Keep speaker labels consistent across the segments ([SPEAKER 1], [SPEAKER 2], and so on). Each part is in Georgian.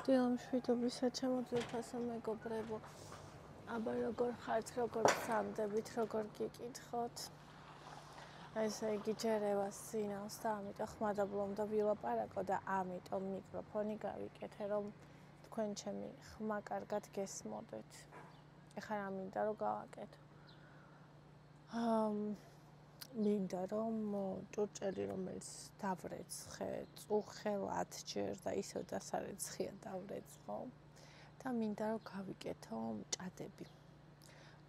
[SPEAKER 1] დილამშვიდობისა ჩემო ძვირფასო მეგობრებო. აბა როგორ ხართ, როგორ გსამდებით, როგორ გიკითხოთ. ესე იგი ჯერევას სინავს და ამიტომ ხმადაბლომ და ვილაპარაკო და ამიტომ მიკროფონი გავიკეთე, რომ თქვენ ჩემი ხმა კარგად გესმოდეთ. ეხლა რა მინდა რომ გავაკეთო? მინდა რომ ჭურჭელი რომელიც დავრეცხე, წუხელ 10 ჯერ და ისევ დასარეცხია დავრეცხო და მინდა რომ გავიკეთო მჭადები.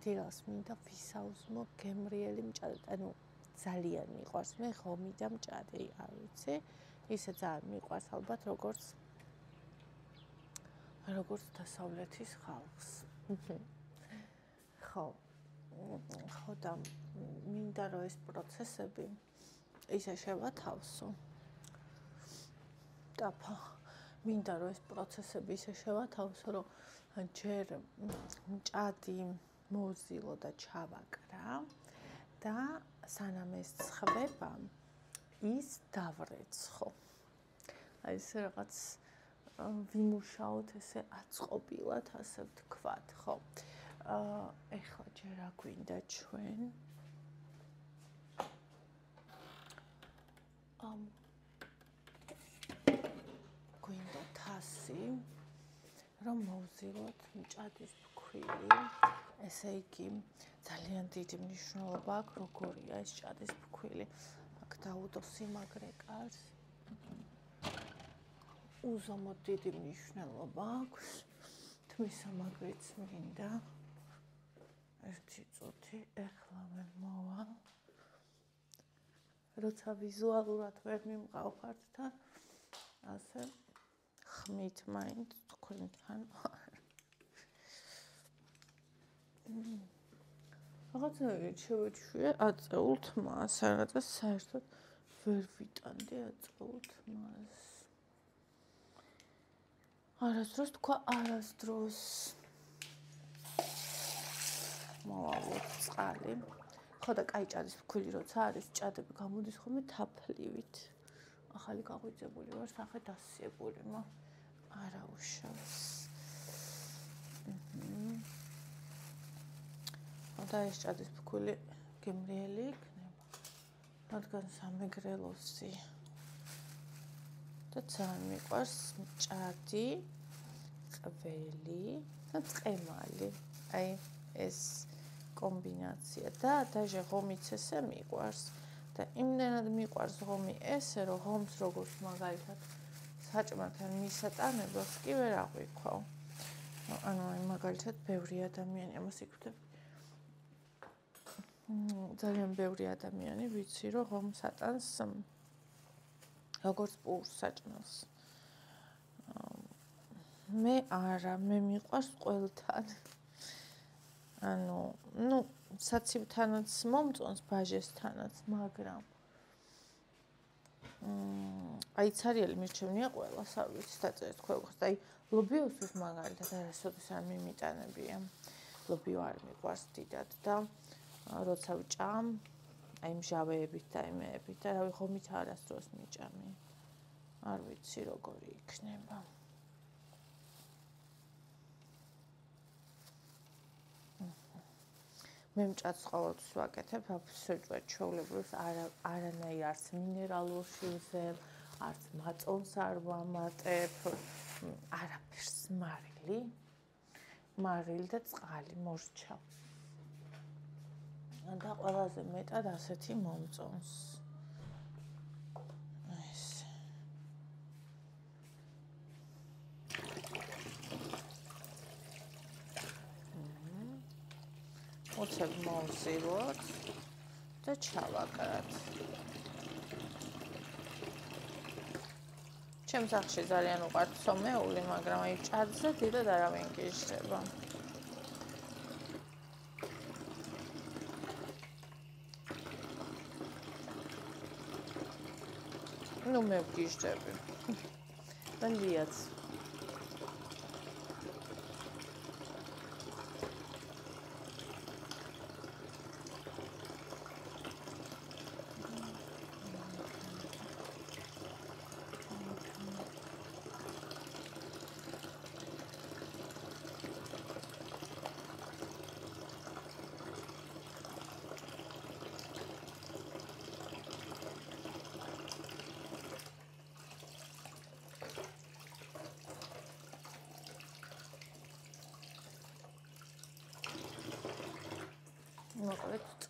[SPEAKER 1] დილას მინდა ვისაუზმო გემრიელი მჭადები, ანუ ძალიან მიყვარს მე ღომი და მჭადი, არ ვიცი, ისე ძალიან მიყვარს ალბათ როგორც დასავლეთის ხალხს. ხო და მინდა რომ ეს პროცესები ისე შევათავსო. დაფა. მინდა რომ ეს პროცესები ისე შევათავსო, რომ ჯერ მჭადი მოზილო და ჩავაკრა და სანამ ეს ცხდება, ის დავრეცხო. აი ეს რაღაც ვიმუშაოთ ესე აწყობილად, ასე ვთქვათ, ხო? ეხლა ჯერ რა გვინდა ჩვენ? გვინდა თასი, რომ მოვზილოთ მჭადის ფქვილი. ესე იგი, ძალიან დიდი მნიშვნელობა აქვს, როგორია ეს მჭადის ფქვილი. აქ დაუდო სიმაგრე კარს. უზომოდ დიდი მნიშვნელობა აქვს. თვისამაგრეც მინდა. ერთი წუთი, ეხლა ვერ მოვა. როცა ვიზუალურად ვერ მიმყავართ თან, ასე ხმით მაინც თქვენთან ვარ. რაღაცნაირად შევეჩვიე აწეულ თმას, რაღაცა საერთოდ ვერ ვიტანდი აწეულ თმას. არასდროს თქვა არასდროს. მოვალოთ წყალი. ხო და კაი ჭადის ფქვილი როცა არის, ჭადები გამოდის ხოლმე თაფლივით. ახალი გაღვიძებული ვარ, სახე დასიებული, არა უშავს. და ეს ჭადის ფქვილი გემრიელი იქნება, რადგან სამეგრელოსი და ძალიან მიყვარს მჭადი, ყველი და წყემალი. აი ეს კომბინაცია და დაჟე ღომიც ესე მიყვარს და იმდენად მიყვარს ღომი ესე, რომ ღომს როგორც მაგალითად საჭმელთან მისატანებას კი ვერ აღვიქვავ. ანუ აი მაგალითად ბევრი ადამიანი ამას იკვდება. ძალიან ბევრი ადამიანი ვიცი, რომ ღომს ატანს როგორც პურს საჭმელს. მე არა, მე მიყვარს ყველთან. ანუ, საცივთანაც მომწონს, ბაჟესთანაც, მაგრამ აი ცარიელი მირჩევნია ყველას, არ ვიცი, დაწერეთ ქვევხს და აი ლობიოსთვის მაგალითად არასოდეს არ მიმიტანებია. ლობიო არ მიყვარს დიდად და როცა ვჭამ, აი მჟავეებით და იმეებით და რავი ღომით არასდროს მიჭამი. არ ვიცი როგორი იქნება. მე მჭადს ყოველთვის ვაკეთებ, აბსოლუტურად ჩვეულებრივს არანაირ არც მინერალურ შივზე, არც მაწონს არ ვამატებ, არაფერს მარილი და წყალი მორჩა. და ყველაზე მეტად ასეთი მომწონს. ეს. უცებ მოვზილოთ და ჩავაკრათ. ჩემს სახლში ძალიან უყვართ სომეული, მაგრამ აი ჭადზე დიდად არავინ გიჟდება. ну მე ვგიჟდები. მანდიაც.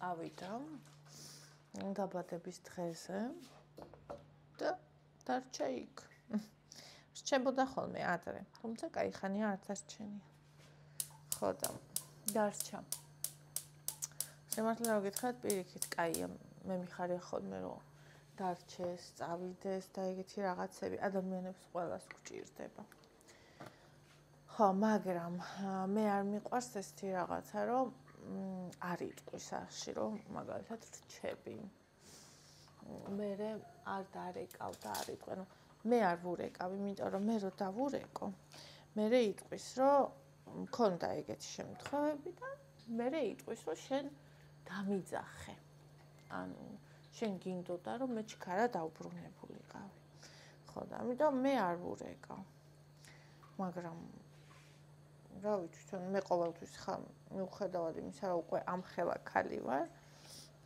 [SPEAKER 1] წავიდა დაბადების დღეზე და დარჩა იქ. რჩებოდა ხოლმე ადრე, თუმცა კაიხანია არც არჩენია. ხო და დარჩა. შემართლა რომ გითხრათ, პირიქით კაია, მე მიხარია ხოლმე რომ დარჩეს, წავიდეს და ეგეთი რაღაცები ადამიანებს ყველას გვჭირდება. ხო, მაგრამ მე არ მიყვარს ესეთი რაღაცა, რომ არ იტყვის სახში, რომ მაგალითად რჩები. მე არ დარეკავ და არ იტყვი, ანუ მე არ ვურეკავ, იმიტომ რომ მე რო დავურეკო, მე იტყვის, რომ მქონდა ეგეთი შემთხვევები და მე იტყვის, რომ შენ დამიძახე. ანუ შენ გინდოდა, რომ მე ჩქარა დავბრუნებულიყავი. ხო და ამიტომ მე არ ვურეკავ. მაგრამ რა ვიცი, თვითონ მე ყოველთვის ხარ მიუხედავად იმისა, რომ უკვე ამხელა ქალი ვარ,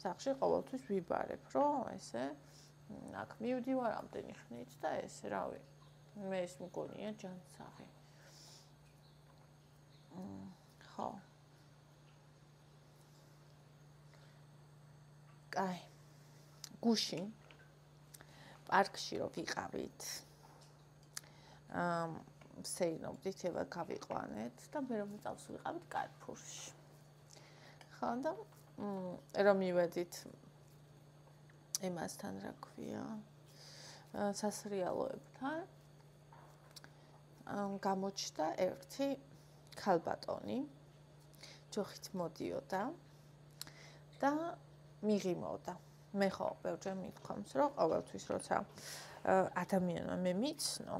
[SPEAKER 1] სახში ყოველთვის ვიბარებ, რომ ესე აქ მივდივარ ამდენი ხნით და ესე, რავი, მე ეს მგონია ჯანსაღი. ხო. კაი. გუშინ პარკში რო ვიყავით. ვსეირნობდით, ევა გავიყვანეთ და მე რომ წავს ვიყავით კარფურში. ხო და რომ მივედით იმასთან რა ქვია, სასრიალოებთან. გამოჩნდა ერთი ქალბატონი, ჯოხით მოდიოდა და მიღიმოდა. მე ხო ბევრჯერ მithქვამს, რომ ყოველთვის როცა ადამიანმა მე მიცნო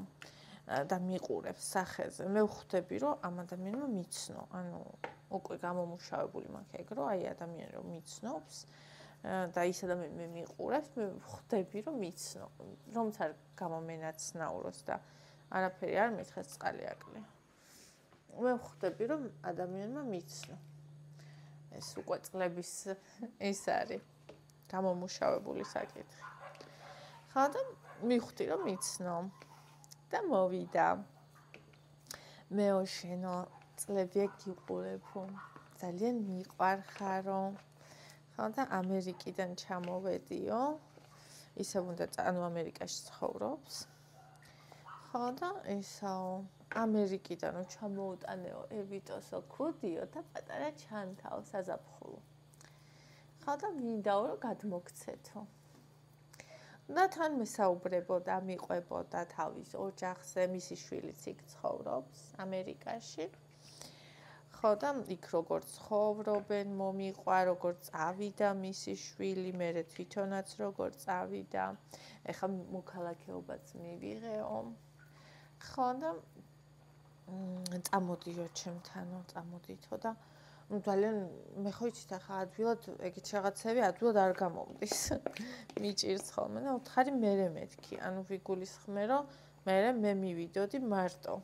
[SPEAKER 1] და მიყურებს სახეზე, მე ვხვდები, რომ ამ ადამიანმა მიცნო. ანუ უკვე გამომუშავებული მაქვს ეგ, რომ აი ადამიანი რომ მიცნობს და ის ადამიანი მე მიყურებს, მე ვხვდები, რომ მიცნო. რომც არ გამომენაცნაუროს და არაფერი არ მითხრეს წყალი აკლია. მე ვხვდები, რომ ადამიანმა მიცნო. ეს უკვე წლების ის არის გამომუშავებული საკითხი. ხო და მივხვდი, რომ მიცნო და მოვიდა. მეო შენო წლებია გიყურებო. ძალიან მიყვარხარო. ხო და ამერიკიდან ჩამოვედიო. ისევ უნდა ანუ ამერიკაში ცხოვრობს. ხო და ისაო ამერიკიდან ჩამოუტანეო ევიტოსო ქუდიო და პატარა ჩანთაო საზაფხულო. ხო და მინდაო რომ გადმოგცეთო. და თან მესაუბრებოდა, მიყვებოდა თავის ოჯახზე, მისი შვილიც იქ ცხოვრობს ამერიკაში. ხო და იქ როგორ ცხოვრობენ, მომიყვა, როგორ წავიდა მისი შვილი, მე თვითონაც როგორ წავიდა. ეხლა მოქალაქეობაც მივიღეო. ხო და წამოდიო ჩემთანო, წამოდითო და ძალიან მე ხო იცით ახლა ადვილად ეგეთ რაღაცები ადვილად არ გამომდის. მიჭირს ხოლმე და უთხარი მერე მეთქი. ანუ ვიგულისხმე რომ მე მივიდოდი მარტო.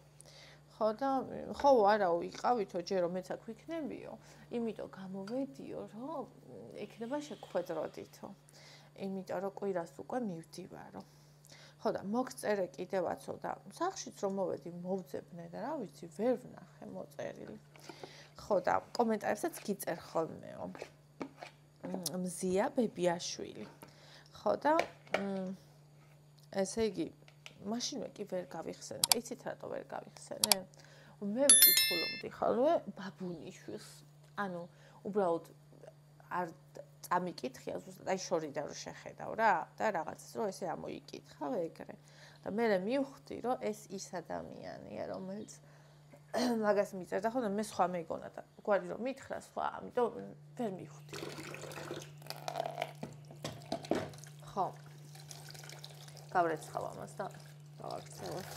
[SPEAKER 1] ხო და ხო არა ვიყავითო ჯერო მეც აქ ვიქნებიო. იმიტომ გამოვედიო რომ იქნება შეგვხედროდითო. იმიტომ რომ კვირას უკვე მივდივარო. ხო და მოგწერე კიდევაცო და სახშიც რომ მოვედი მოვძებნე და რა ვიცი ვერ ვნახე მოწერილი. ხო და კომენტარებსაც გიწერ ხოლმეო. მზია ბებიაშვილი. ხო და ესე იგი მაშინვე კი ვერ გავიხსენე. იცით რატო ვერ გავიხსენე? მე ვკითხულობდი ხოლმე ბაბუნიშვილს. ანუ უბრალოდ არ წამიკითხია ზუსტად აი შორიდან რომ შეხედავ რა და რაღაცას რომ ესე ამოიკითხავ ეგრე. და მე მივხვდი რომ ეს ის ადამიანია რომელიც მაგას მიწერდა ხოლმე მე სხვა მეგონა და გვარი რომ მითხრა სხვა, ამიტომ ვერ მივხვდი. ხო. გავრეცხავ ამას და გავაქცევოთ.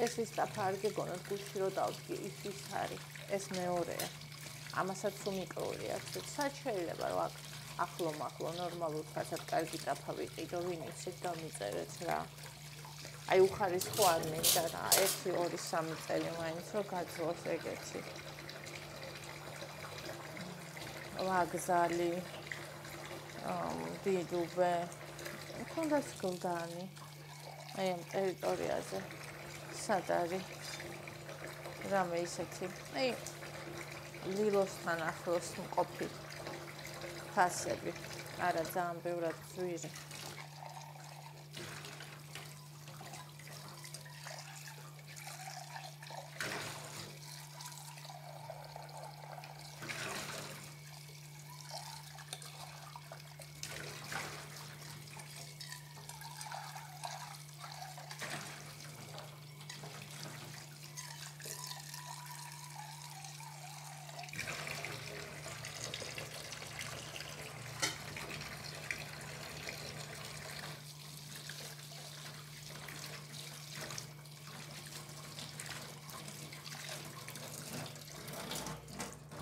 [SPEAKER 1] ეს ისწაფა არ გეგონოთ გულში რომ დავდგი, ის არის, ეს მეორეა. ამასაც უმიკრული აქვს, საერთოდ შეიძლება რომ აქ ახლო-მახლო ნორმალურ ფასად კარგი წაფა ვიყიდო, ვინ იცით დამიწერეთ რა. აი უხარისხო არ მინდა რა, 1, 2, 3 წელი მაინც რომ გაძლოს ეგეთი. ვაგზალი, დიდუბე, თუნდაც გლდანი. აი ამ ტერიტორიაზე სად არის რამე ისეთი, აი ლილოსთან ახლოს მყოფი ფასები, არა ძალიან ბევრად ძვირი.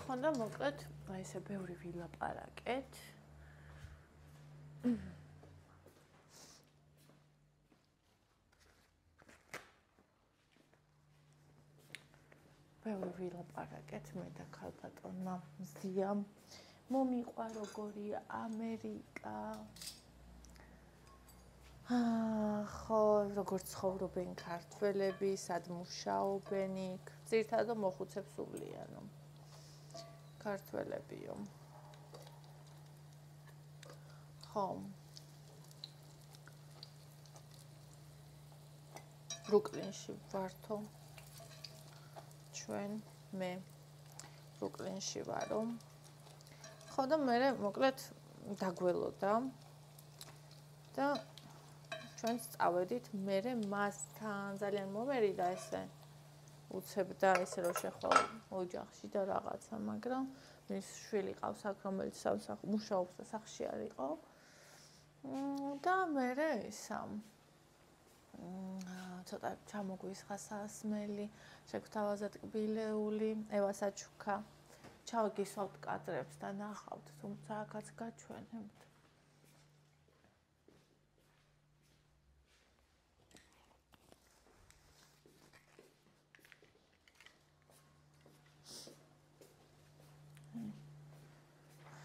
[SPEAKER 1] ხონდა მოკლედ აი ესე ბევრი ვილაპარაკეთ. ბევრი ვილაპარაკეთ მე და ქალბატონმა მზიამ. მომიყვა როგორია ამერიკა. ხო, როგორ ცხოვრობენ ქართველები, სად მუშაობენ იქ. ძირითადად მოხუცებს უვლიანო. ქართველებიო. ხო. ბრუკლინში ვართო. ჩვენ მე ბრუკლინში ვარო. ხო და მე მოკლედ დაგველოდა და ჩვენც წავედით მე მასთან ძალიან მომერიდა ესე. უცებდა ესე რომ შეხვალ ოჯახში და რაღაცა, მაგრამ მის შვილი ყავს აქ, რომელიც მუშაობს და სახლში არ იყო. და მე ისა ცოტა ჩამოგვისხა სასმელი, შეგვთავაზა ტკბილეული, ევასაჩუქა. ჩავგისვავთ კადრებს და ნახავთ, თუმცა აქაც გაჩვენებთ.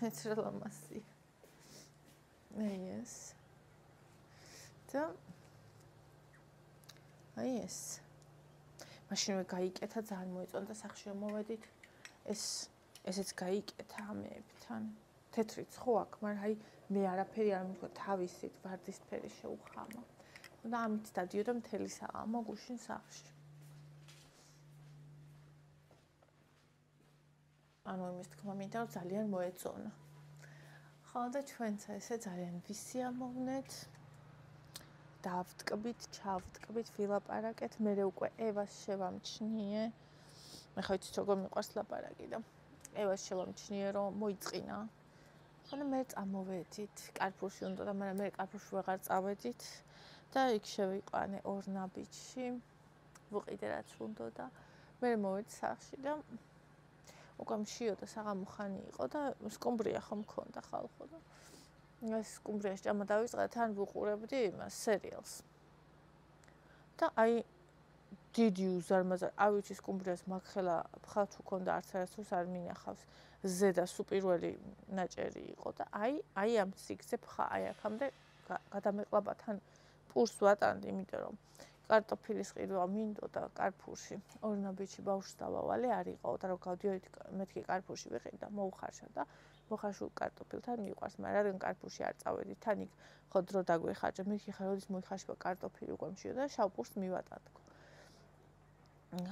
[SPEAKER 1] ეს რა ლამასი. ეს. და აი ეს. მაშინვე გაიკეთა, ძალიან მოეწონდა სახში რომ მოვედით. ესეც გაიკეთა ამეებთან. თეთრიც ხო აქ, მაგრამ აი მე არაფერი არ მithქვა, თავისით ვარდისფერი შეუხამა. და ამით დადიოდა მთელი საღამო გუშინ სახში. ანუ იმის თქმა მინდა რომ ძალიან მოეწონა. ხო და ჩვენც ესე ძალიან ვისიამოვნეთ. დავტკბით, ჩავტკბით, ვილაპარაკეთ, მე უკვე ევას შევამჩნიე. მე ხო იცით როგორ მიყვარს ლაპარაკი და ევას შევამჩნიე რომ მოიწყინა. ხო და მე წამოვედით, კარპურში უნდა და მე კარპურში ვეღარ წავედით და იქ შევიყვანე ორნაბიჯში. ვუყიდე რაც უნდა და მე მოვედი სახში და უკვე მშიოდა საღამო ხანი იყო და სკუმბრია ხო მქონდა ხალხო და ეს სკუმბრიაში ჭამა დავიწყე თან ვუყურებდი იმას სერიალს. და აი დიდი უზარმაზარი, არ ვიცი სკუმბრიას მაგხელა ხალხს უქონდა არც არასდროს არ მინახავს. ზედა სუპირველი ნაჭერი იყო და აი ამ სიგზე ხა აი აქამდე გადამეყლაბა თან პურს ვატანდი, იმიტომ რომ კარტოფილის ყიდვა მინდოდა კარპურში. ორნაბიჯში ბავშვს დავავალე, არ იყო და რომ გავდიოდით მეთქი კარპურში ვიყიდ და მოუხარშა და მოხარშულ კარტოფილთან მიყვარს, მაგრამ რადგან კარპურში არ წავედი, თან იქ ხო დრო დაგვეხარჯა, მეთქი ხა როდის მოიხარშება კარტოფილი უკვე მშიოდა და შავ პურს მივატანდგო.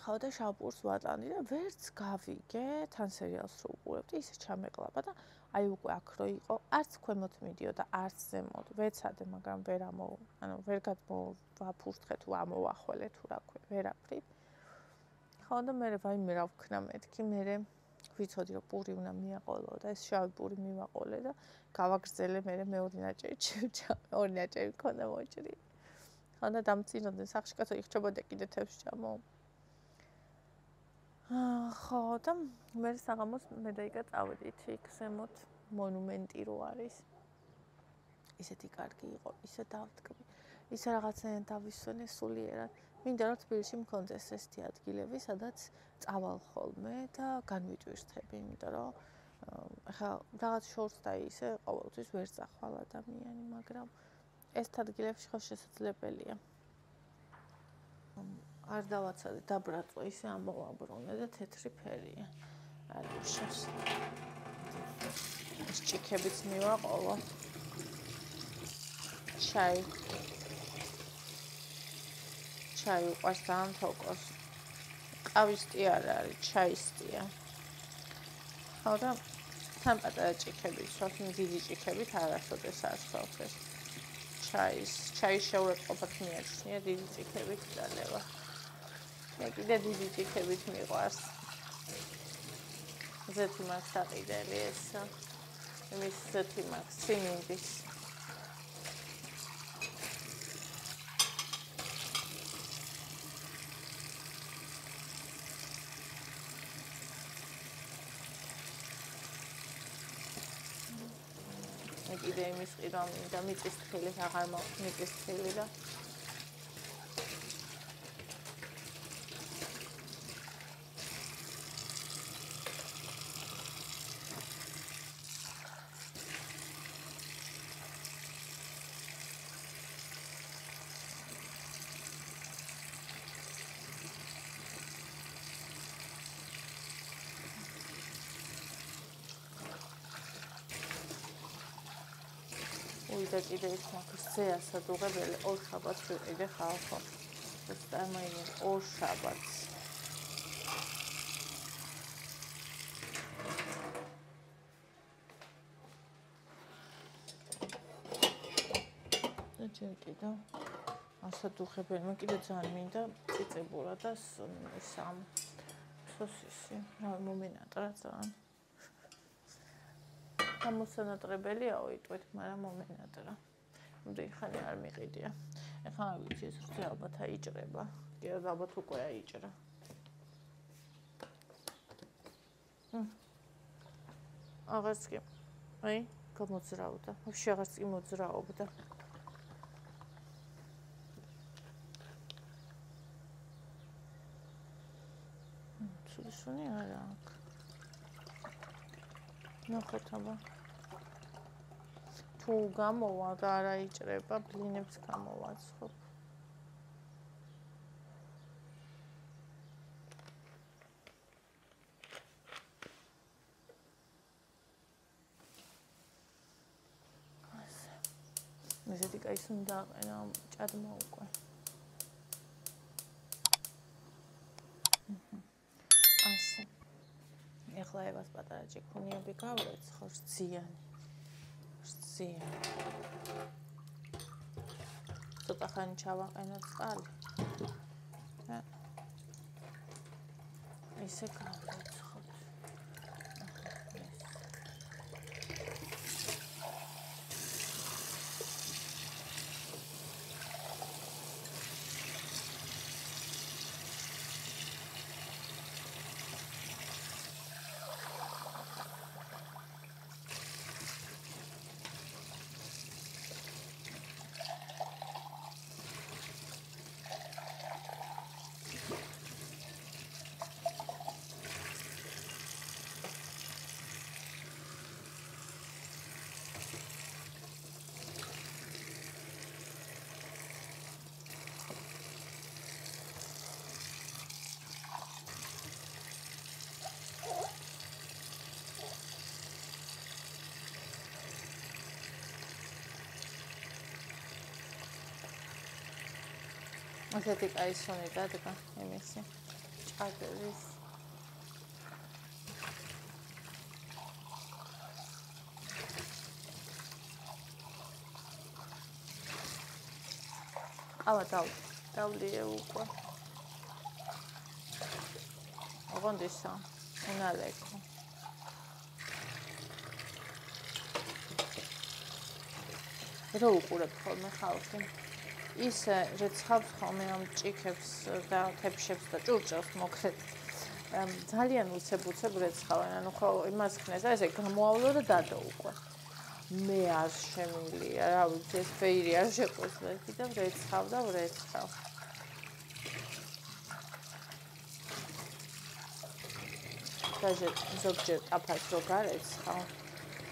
[SPEAKER 1] ხო და შავ პურს ვატანდი და ვერც გავიგე, თან სერიალს რო უყურებდი, ისე ჩამეყლაბა და აი უკვე აქ რო იყო, არც ქვემოთ მიდიოდა, არც ზემოთ. ვეცადე, მაგრამ ვერ გადმოვაფურთხე თუ ამოვახველე თუ რა ქვია, ვერაფრით. ხო და მე ვაიმე რა ვქნა მეთქი, მე ვიცოდი რომ პური უნდა მიაყოლო და ეს შავი პური მივაყოლე და გავაგრძელე მე მეორე ნაჭერი, ორი ნაჭერი მქონდა მოჭრილი. ხანდა დამწინოდნენ სახში კაცო იხჭებოდა კიდე თევზს ჭამო. ხო და მე საღამოს მე და იკა წავედით იქ ზემოთ მონუმენტი რო არის. ისეთი კარგი იყო, ისე დავთქმი. ისე რაღაცნაირად დავისვენე სულიერად. მინდა რომ თბილისში მქონდეს ესეთი ადგილები, სადაც წავალ ხოლმე და განვიტვირთები, იმიტომ რომ ახლა რაღაც შორს და ისე ყოველთვის ვერ წახვალ ადამიანი, მაგრამ ეს ადგილებში ხო შესაძლებელია. არ დავაცადე დაბრაწვა ისე ამოვაბრუნე და თეთრი ფერია. არიშოს. ეს ჭიქებიც მივაყოლო. ჩაი უყვარს ძალიან თოკოს. ყავისტი არ არის, ჩაისტია. ხო და თან პატარა ჭიქებით, სოფლი დიდი ჭიქებით არასოდეს არსებობს ეს. ჩაის შეურაცხყოფად მიაჩნია დიდი ჭიქებით ძალევა. მე კიდე დიდი ჭიქებით მიყვარს. ზეთი მაქვს აყიდელი ეს. იმის ზეთი მაქვს სიმინდის. კიდე იმის ყიდვა მინდა მიწის თხილი აღარ მაქვს მიწის თხილი და და კიდე ის მაქვს ზეა სადუღებელი ორ შაბათს ვიყიდე ხალხო. ეს წარმოიდგინე ორ შაბათს. და ჯერ კიდე ასადუღებელი მე კიდე ძალიან მინდა წიწებურა და სამ სოსისი. რა მომენატრა ძალიან. გამოსანატრებელია ოიტყვით, მაგრამ მომენატრა. მუდეი ხანი არ მიყიდია. ეხლა არ ვიცი ეს რძე ალბათ აიჭრება. კი ალბათ უკვე აიჭრა. აღარც კი. აი, გამოძრავდა. ვაფშე აღარც კი მოძრაობდა. სულისუნი არა აქვს. ნახოთ აბა. თუ გამოვა და არ აიჭრება, ბლინებს გამოვაცხობ. ესეთი კაის უნდა აყენა ჭადმა უკვე. ასე. ეხლა ევას პატარა ჭიქუნიები გავვრეც, ხო რძიანი. ცოტა ხანი ჩავაყენოთ წყალი. და ისე გავვრეცხოთ. ასეთი კაისონი დადგა იმისი ჭადრის ყავა დავლიე უკვე ოღონდისა უნალეკო რო უყურებ ხოლმე ხალხი ისე რეცხავს ხოლმე ამ ჭიქებს და თეფშებს და ჭურჭელს მოკლედ. ძალიან უცებ რეცხავენ, ანუ ხო იმას ხნეს და ესე გამოავლო და დადო უკვე. მე არ შემილია, რა ვიცი, ეს ფეირი არ შეყოსდა, კიდევ რეცხავ და ვრეცხავ. ზოგჯერ ტაფას რო გარეცხავ,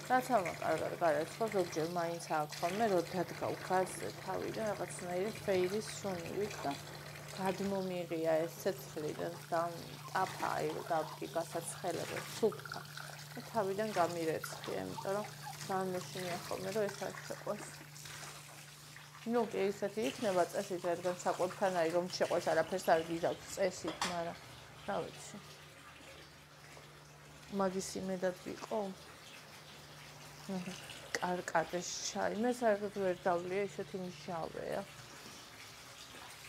[SPEAKER 1] რაც ამა კარგად გარეცხავ, ზოგჯერ მაინც აქვს ხოლმე, რო დადგავ გაზზე თავი და რაღაცნაირი ფეირის სუნივით და გადმომიღია ეს ცეცხლი და ტაფა, აი რო დავდგი გასაცხელებლად, სუფთა. და თავიდან გამირეცხია, იმიტომ რომ ძალიან მეშინია ხოლმე, რომ ეს არ შეყვეს. ნუ კი ისეთი იქნება წესით, რადგან საკვებთან არის, რომ შეყვეს არაფერს არ გიზავთ წესით, მაგრამ რა ვიცი. მაგის იმედად ვიყო. კარკადეს ჩაი, მე საერთოდ ვერ დავლია ისეთი მჟავეა.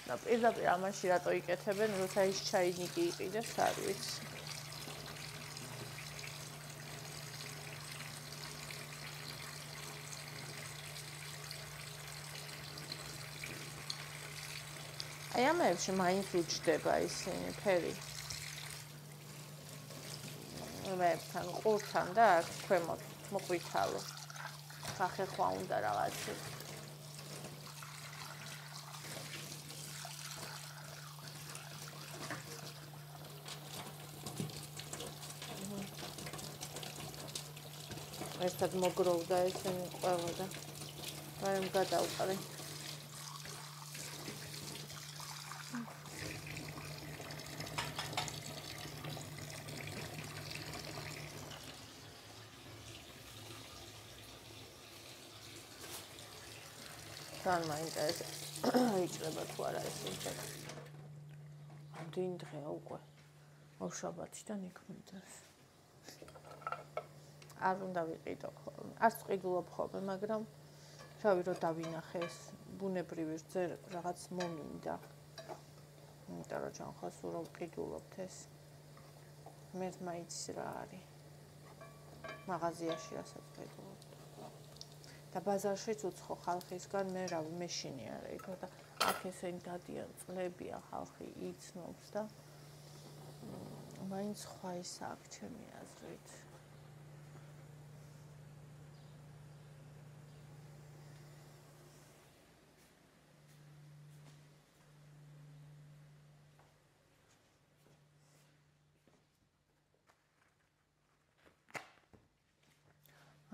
[SPEAKER 1] და პირდაპირ ამაში რატო იკეთებენ, როცა ის ჩაინიკი იყიდეს, არ ვიცი. აი ამებში მაინც უჩდება ისინი ფერი. მებთან ყურთან და აქ ქვემოთ მოყვითალო. ხახეხვა უნდა რაღაცით. ერთად მოგროვდა ესენი ყველა და მაგრამ გადავყრე. თან მაინტერესებს იჭრება თუ არა ეს ინფექცია. ამდენი დღეა უკვე. შაბათიდან იქ მინდას. არ უნდა ვიყიდო ხოლმე. არც ვყიდულობ ხოლმე, მაგრამ რავი რო დავინახე ეს ბუნებრივი რძე რაღაც მომინდა. იმიტომ რომ ჯანხოს ურო ვყიდულობთ ეს. მე მაინც რა არის. მაღაზიაში რასაც ვყიდულობ. და ბაზარშიც უცხო ხალხისგან მე რავი მეშინი არა იქ და აქ ესენი დადიან წლებია ხალხი იცნობს და მაინც სხვა ის აქ ჩემი აზრით.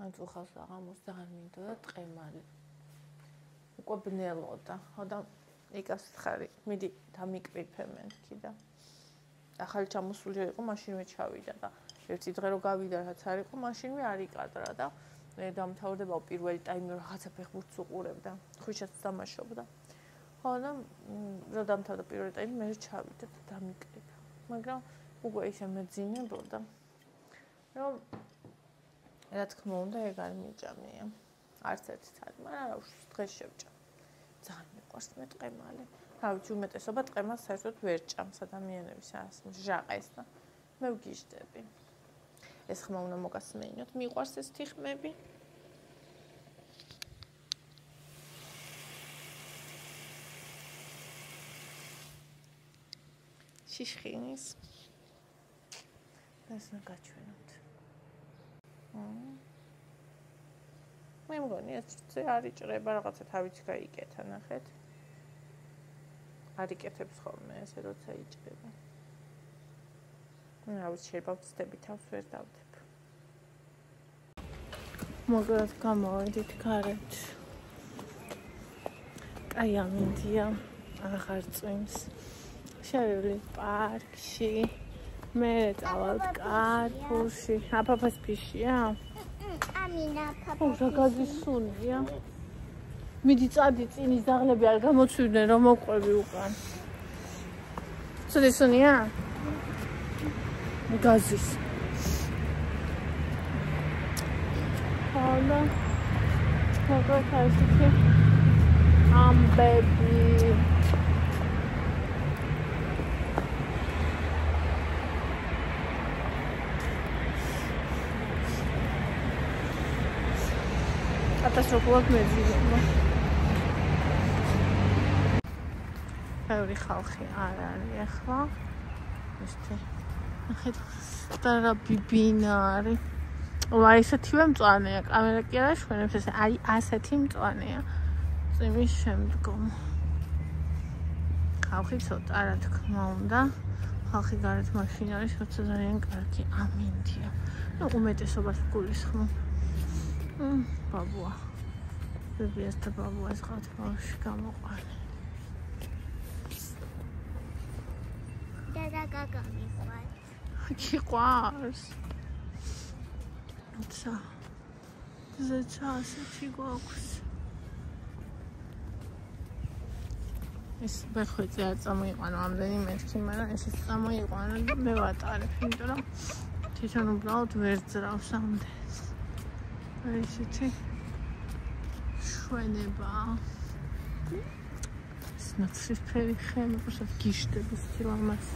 [SPEAKER 1] ან თუ ხალხს აღამოს და არ მინდოდა ტყემალი. უკვე ბნელოდა. ხო და იკას ხარი, მიდი დამიკრიფემენ კიდე. ახალი ჩამოსული იყო, მაშინვე ჩავიდა და ერთი დღე რო გავიდა რაც არ იყო, მაშინვე არ იკადრა და მე დამთავრდება პირველი ტაიმი რაღაცა ფეხბურთს უყურებდა. ხვიჩაც დამაშობდა. ხო და რო დამთავრდა პირველი ტაიმი, მე ჩავიდა და დამიკრიფა. მაგრამ უკვე ისე მეძინებოდა. რომ რა თქმა უნდა, ეგ არ მიჭამია. არც ერთი წელი, მაგრამ რა უშ დღეს შევჭამ. ძალიან მიყვარს მე ტყემალი. რა ვიცი, უმეტესობა ტყემას საერთოდ ვერ ჭამს ადამიანების ჟაყეს და მე ვგიჟდები. ეს ხმა უნდა მოგასმენინოთ, მიყვარს ეს თიხმები. შიშხინის. ეს ნაგაჩვენოთ. მე მგონი ეს არ იჭრება რაღაცა თავიც გაიკეთა ნახეთ. არ იკეთებს ხოლმე ესე როცა იჭრება. რა ვიცი შეიძლება ვწდები თავს ვერ დავდებ. მოგრად გამოვედით გარეთ. აი ამინდია აღარ წვიმს. შევივლით პარკში. მე წავალ კარპულში. აფაფას ფიშია? ამინა აფაფა. რა გაგისუნია? მიდი წადი წინის დაღლები არ გამოცვიდნენ რომ მოყვები უკან. ცუდისუნია? გაზის. ხოდა მოგოხარში ამბები. კატასტროფულად მეძინება. ბევრი ხალხი არ არის ახლა. ესეთი. ნახეთ, სტარა ბიბინა არის. აი ესეთივე მწვანეა, კამერა კი არ აშვენებს ესე. აი ასეთი მწვანეა. წიმის შემდგომ. ხალხი ცოტა რა თქმა უნდა. ხალხი გარეთ მაშინ არის, როცა ძალიან კარგი ამინდია. ნუ უმეტესობას გულისხმობ. ბაბუა. ბებიას და ბაბუას ყავთ ბავშვი გამოყვანე.
[SPEAKER 2] დედა გაგა მიყვარს.
[SPEAKER 1] გიყვარს. ცა. ზეცა ასეთი გვაქვს. ეს ბეხვეწი არ წამოიყვანო ამდენი მეთქი, მაგრამ ესეც წამოიყვანო და მე ვატარებ, იმიტომ რომ თვითონ უბრალოდ ვერ ძრავს ამდენს. აი ესეთი შვენება. ეს ნაცრისფერი ხე, მე просто გიშდები სილამაზ.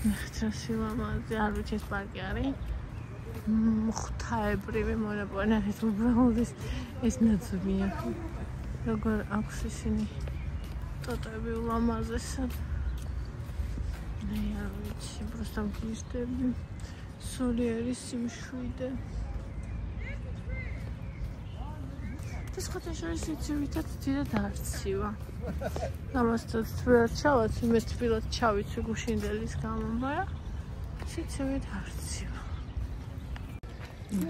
[SPEAKER 1] ნახე სილამაზი, არ ვიცი ეს პარკი არის. ღვთაებრივი მონაპოვნა, ეს უბრალოდ ეს ნაცრია. როგორ აქვს ისინი ტოტები ულამაზესად. მე არ ვიცი, просто გიშდები. სულიერი სიმშვიდე. ეს ხოთაშორის იცივითად დიდად არცივა. ამასაც თბილად ჩავაც, იმეს თბილად ჩავიცი გუშინდელის გამო, მაგრამ იცივით არცივა.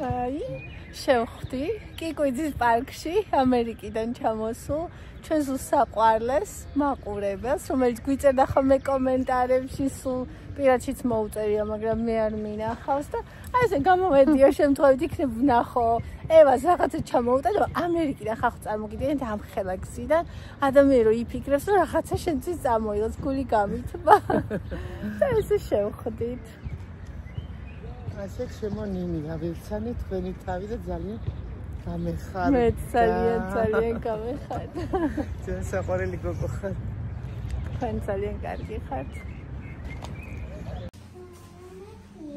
[SPEAKER 1] აი, შევხვდი კიკვიძის პარკში, ამერიკიდან ჩამოსულ ჩვენს უსაყვარლეს მაყურებელს, რომელიც გვიწერდა ხოლმე კომენტარებში, სულ პირადშიც მოუწერია, მაგრამ მე არ მინახავს და აი ესე გამომედია შემთხვევით იქნებ ვნახო ევას რაღაცა ჩამოუტანო ამერიკიდან ხალხი წარმოგიდგენთ ამ ხელა გზიდან ადამიანი რომ იფიქრებს რომ რაღაცა შენთვის წამოიღოს გული გამიწვა და ესე შევხვდით
[SPEAKER 3] ასე შემონინი ავიცანი თქვენი თავი და ძალიან გამეხარდა
[SPEAKER 1] მე ძალიან გამეხარდა
[SPEAKER 3] ძალიან საყვარელი გოგო ხარ
[SPEAKER 1] თქვენ ძალიან კარგი ხართ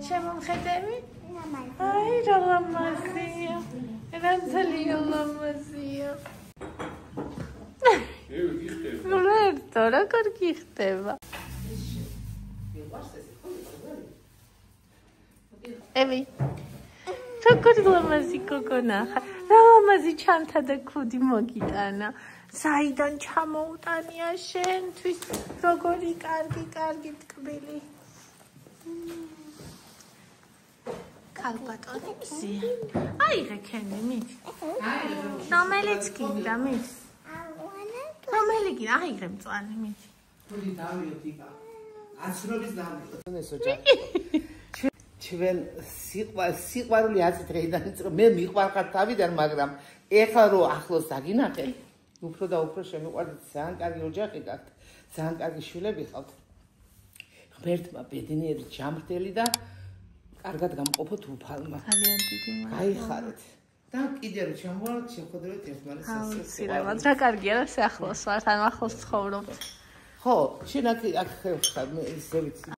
[SPEAKER 1] შემომხედები? აი, რა ლამაზია. რა ძალიან ლამაზია. როერთო, როგორ გიხდება? ევი. როგორ ლამაზი გოგონა ხარ? რა ლამაზი ჩანთა და ქუდი მოგიტანა. საიდან ჩამოუტანია შენთვის? როგორი კარგი ტკბილი. ქალბატონი მზიანი. აიღე ქენი მით. რომელიც გინდა მით. რომელი გინდა? აიღე მწვანე მით.
[SPEAKER 3] თული დავიოთ იკა. აცნობის დავიოთ. ეს ოჯახი. ჩვენ სიყვარული აწი დღეიდან იწყო. მე მიყვარხარ თავიდან, მაგრამ ეხლა რო ახლოს დაგინახე, უფრო და უფრო შემიყვარდით. ძალიან კარგი ოჯახი გაქვთ. ძალიან კარგი შვილები ყავთ. ღმერთმა ბედნიერი ჯამრთელი და კარგად გამყოფოთ უფალმა.
[SPEAKER 1] ძალიან დიდი მადლობა.
[SPEAKER 3] გაიხარეთ. და კიდე რომ ჩამოვარდ, შეხვედრეთ ერთმანეთს ასე.
[SPEAKER 1] აუცილებლად. რა კარგია რომ სახლოს ვართ, ან ახლოს ცხოვრობთ.
[SPEAKER 3] ხო, შენ აქ ხარ მე ისე ვიცი.